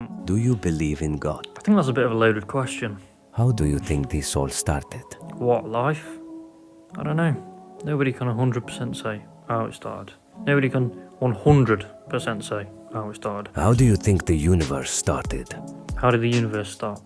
Do you believe in God? I think that's a bit of a loaded question. How do you think this all started? What, life? I don't know. Nobody can 100% say how it started. Nobody can 100% say how it started. How do you think the universe started? How did the universe start?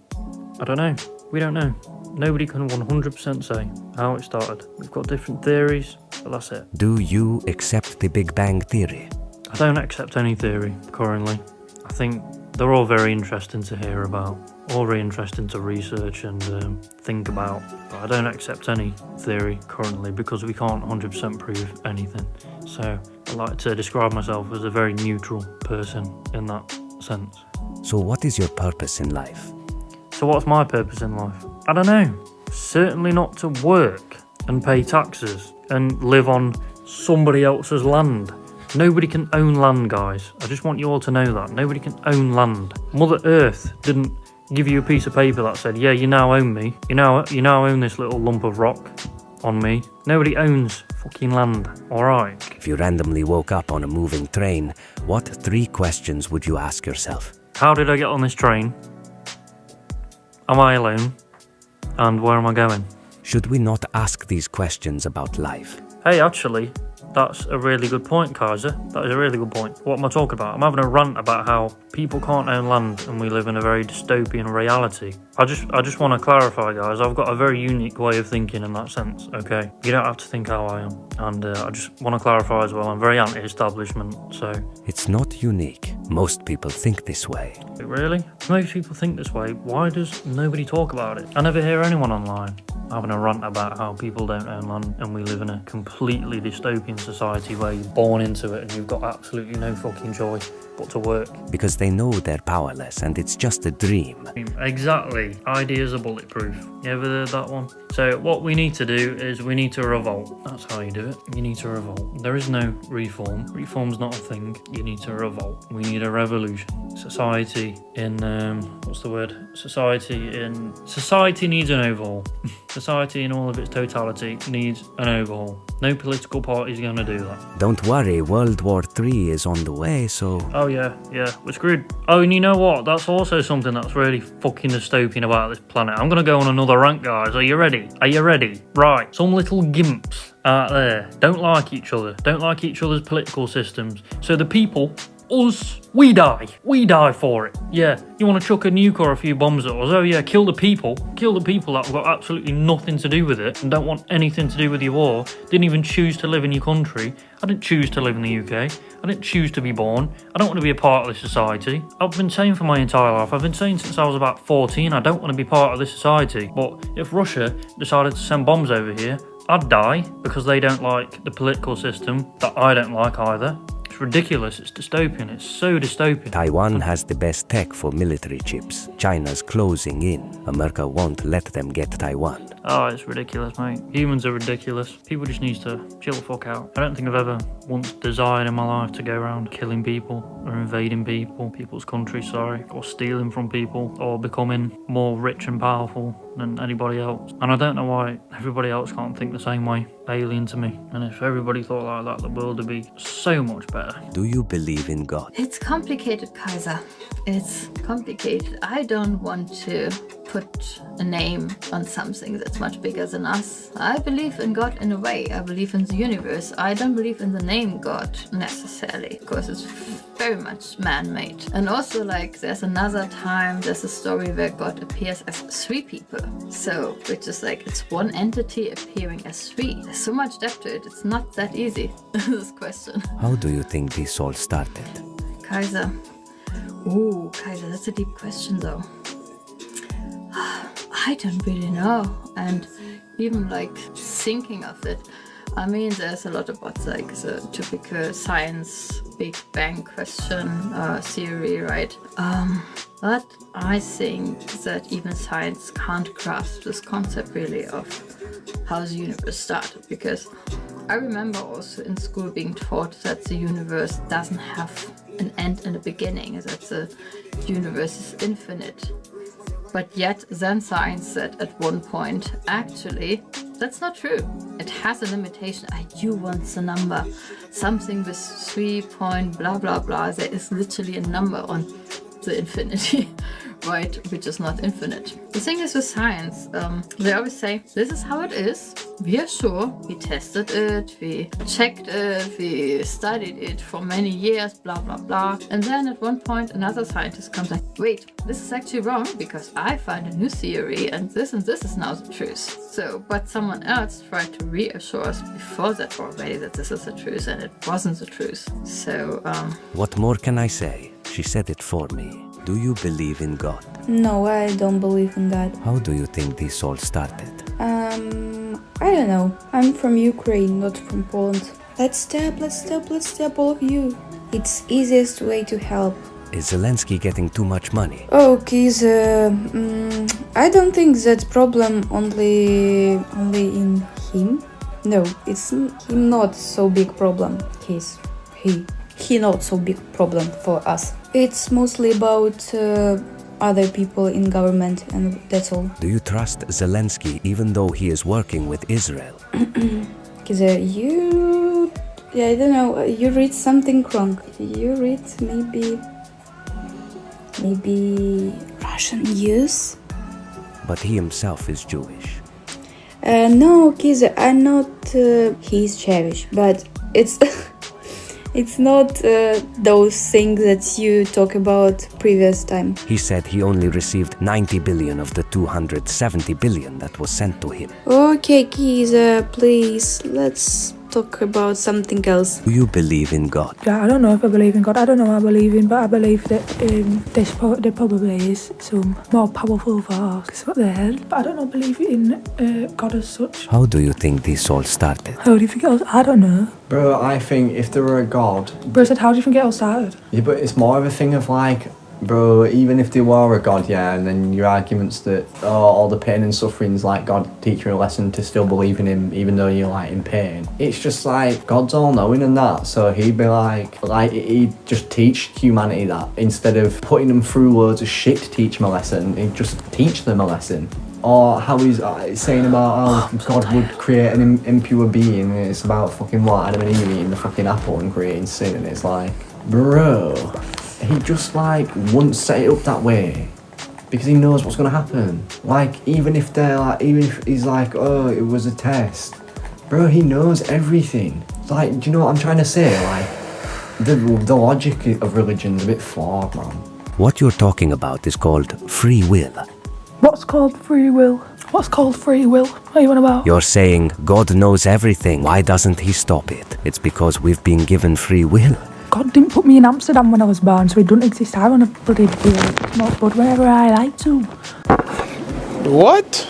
I don't know. We don't know. Nobody can 100% say how it started. We've got different theories, but that's it. Do you accept the Big Bang Theory? I don't accept any theory currently. I think they're all very interesting to hear about, all very interesting to research and think about. But I don't accept any theory currently because we can't 100% prove anything. So I like to describe myself as a very neutral person in that sense. So what is your purpose in life? So what's my purpose in life? I don't know. Certainly not to work and pay taxes and live on somebody else's land. Nobody can own land, guys. I just want you all to know that. Nobody can own land. Mother Earth didn't give you a piece of paper that said, yeah, you now own me. You now own this little lump of rock on me. Nobody owns fucking land, alright? If you randomly woke up on a moving train, what 3 questions would you ask yourself? How did I get on this train? Am I alone? And where am I going? Should we not ask these questions about life? Hey, actually, that's a really good point, Kaiser. That is a really good point. What am I talking about? I'm having a rant about how people can't own land and we live in a very dystopian reality. I just want to clarify, guys, I've got a very unique way of thinking in that sense, okay? You don't have to think how I am. And I just want to clarify as well, I'm very anti-establishment, so... It's not unique. Most people think this way. Really? Most people think this way. Why does nobody talk about it? I never hear anyone online having a rant about how people don't own land and we live in a completely dystopian society where you're born into it and you've got absolutely no fucking choice but to work. Because they know they're powerless and it's just a dream. Exactly. Ideas are bulletproof. You ever heard that one? So what we need to do is we need to revolt. That's how you do it. You need to revolt. There is no reform. Reform's not a thing. You need to revolt. We need a revolution. Society in, what's the word? Society needs an overhaul. Society in all of its totality needs an overhaul. No political party is going to do that. Don't worry, World War III is on the way, so... Oh yeah, we're screwed. Oh, and you know what? That's also something that's really fucking dystopian about this planet. I'm gonna go on another rant, guys. Are you ready? Are you ready? Right, some little gimps out there don't like each other, don't like each other's political systems. So the people, us, we die for it. Yeah, you want to chuck a nuke or a few bombs at us? Oh yeah, kill the people that have got absolutely nothing to do with it and don't want anything to do with your war, didn't even choose to live in your country. I didn't choose to live in the UK. I didn't choose to be born. I don't want to be a part of this society. I've been saying for my entire life, I've been saying since I was about 14, I don't want to be part of this society. But if Russia decided to send bombs over here, I'd die because they don't like the political system that I don't like either. It's ridiculous, it's dystopian, it's so dystopian. Taiwan has the best tech for military chips. China's closing in. America won't let them get Taiwan. Oh, it's ridiculous, mate. Humans are ridiculous. People just need to chill the fuck out. I don't think I've ever once desired in my life to go around killing people or invading people's countries, or stealing from people, or becoming more rich and powerful than anybody else. And I don't know why everybody else can't think the same way. Alien to me. And if everybody thought like that, the world would be so much better. Do you believe in God? It's complicated, Kaiser. It's complicated. I don't want to put a name on something that's much bigger than us. I believe in God in a way. I believe in the universe. I don't believe in the name God necessarily, because it's very much man-made. And also, like, there's another time, there's a story where God appears as 3 people. So, which is like, it's one entity appearing as 3. There's so much depth to it. It's not that easy, this question. How do you think this all started? Kaiser. Ooh, Kaiser, that's a deep question though. I don't really know. And even like thinking of it, I mean, there's a lot about like the typical science Big Bang question theory, right? But I think that even science can't grasp this concept really of how the universe started, because I remember also in school being taught that the universe doesn't have an end and a beginning, that the universe is infinite. But yet then science said at one point, actually, that's not true. It has a limitation. You want the number. Something with 3 point blah blah blah. There is literally a number on. the infinity, right? Which is not infinite. The thing is with science, they always say, this is how it is. We are sure. We tested it, we checked it, we studied it for many years, blah, blah, blah. And then at one point, another scientist comes like, wait, this is actually wrong because I find a new theory and this is now the truth. So, but someone else tried to reassure us before that already that this is the truth and it wasn't the truth. So, What more can I say? She said it for me. Do you believe in God? No, I don't believe in God. How do you think this all started? I don't know. I'm from Ukraine, not from Poland. Let's stop all of you. It's easiest way to help. Is Zelensky getting too much money? Oh, Keys, I don't think that problem only in him. No, it's him not so big problem. He not so big problem for us. It's mostly about other people in government, and that's all. Do you trust Zelensky even though he is working with Israel? Because I don't know, you read something wrong. You read maybe Russian news? But he himself is Jewish. No, Kiz, I'm not. He's Jewish, but it's it's not those things that you talk about previous time. He said he only received 90 billion of the 270 billion that was sent to him. Okay, Kiz, please let's talk about something else. Do you believe in God? Yeah, I don't know if I believe in God. I don't know what I believe in, but I believe that there probably is some more powerful force up there. But I don't believe in God as such. How do you think this all started? How do you think it all... I don't know. Bro, I think if there were a god... Bro said, how do you think it all started? Yeah, but it's more of a thing of like, bro, even if there were a god, yeah, and then your arguments that, oh, all the pain and suffering's like God teach you a lesson to still believe in him even though you're like in pain. It's just like, God's all knowing and that, so he'd be like he'd just teach humanity that. Instead of putting them through loads of shit to teach them a lesson, he'd just teach them a lesson. Or how he's saying about how God would create an impure being, and it's about fucking what, Adam and Eve eating the fucking apple and creating sin, and it's like, bro, he just like wouldn't set it up that way because he knows what's gonna happen. Like even if he's like, oh, it was a test, bro, he knows everything. Like, do you know what I'm trying to say? Like the logic of religion's a bit flawed, man. What you're talking about is called free will. What's called free will? What's called free will? What are you on about? You're saying God knows everything. Why doesn't he stop it? It's because we've been given free will. God didn't put me in Amsterdam when I was born, so he doesn't exist. I want to bloody smoke bud whenever I like to. What?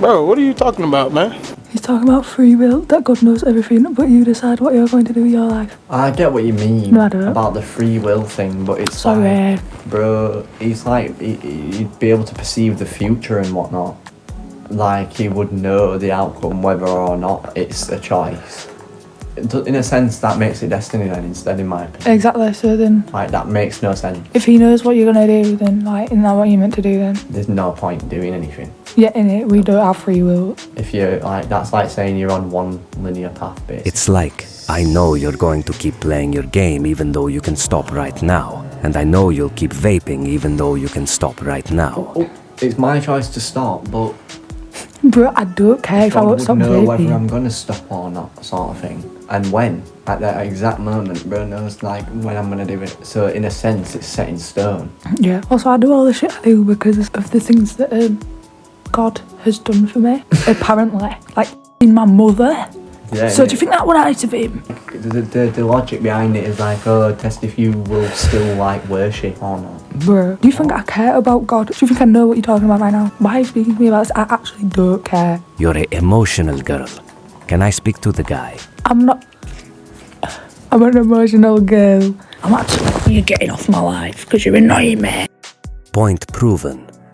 Bro, what are you talking about, man? He's talking about free will, that God knows everything, but you decide what you're going to do with your life. I get what you mean No, I don't. about the free will thing, but it's Sorry. like, bro, he's like, he'd be able to perceive the future and whatnot. Like, he would know the outcome whether or not it's a choice. In a sense, that makes it destiny then instead, in my opinion. Exactly, so then, Like, that makes no sense. if he knows what you're going to do, then, like, isn't that what you're meant to do then? There's no point in doing anything. Yeah, innit, we don't have free will. If you're, like, that's like saying you're on one linear path, basically. It's like, I know you're going to keep playing your game even though you can stop right now. And I know you'll keep vaping even though you can stop right now. Oh, it's my choice to stop, but Bro, I don't care if I God won't would stop know whether vaping. I'm gonna stop or not, sort of thing. And when, at that exact moment, bro knows like when I'm gonna do it. So in a sense, it's set in stone. Yeah, also I do all the shit I do because of the things that God has done for me, apparently. Like, in my mother. Yeah. So do you think that was nice of him? The logic behind it is like, oh, test if you will still like worship or not. Bro, do you think I care about God? Do you think I know what you're talking about right now? Why are you speaking to me about this? I actually don't care. You're an emotional girl. Can I speak to the guy? I'm not... I'm an emotional girl. I'm actually... You're getting off my life because you're annoying me. Point proven.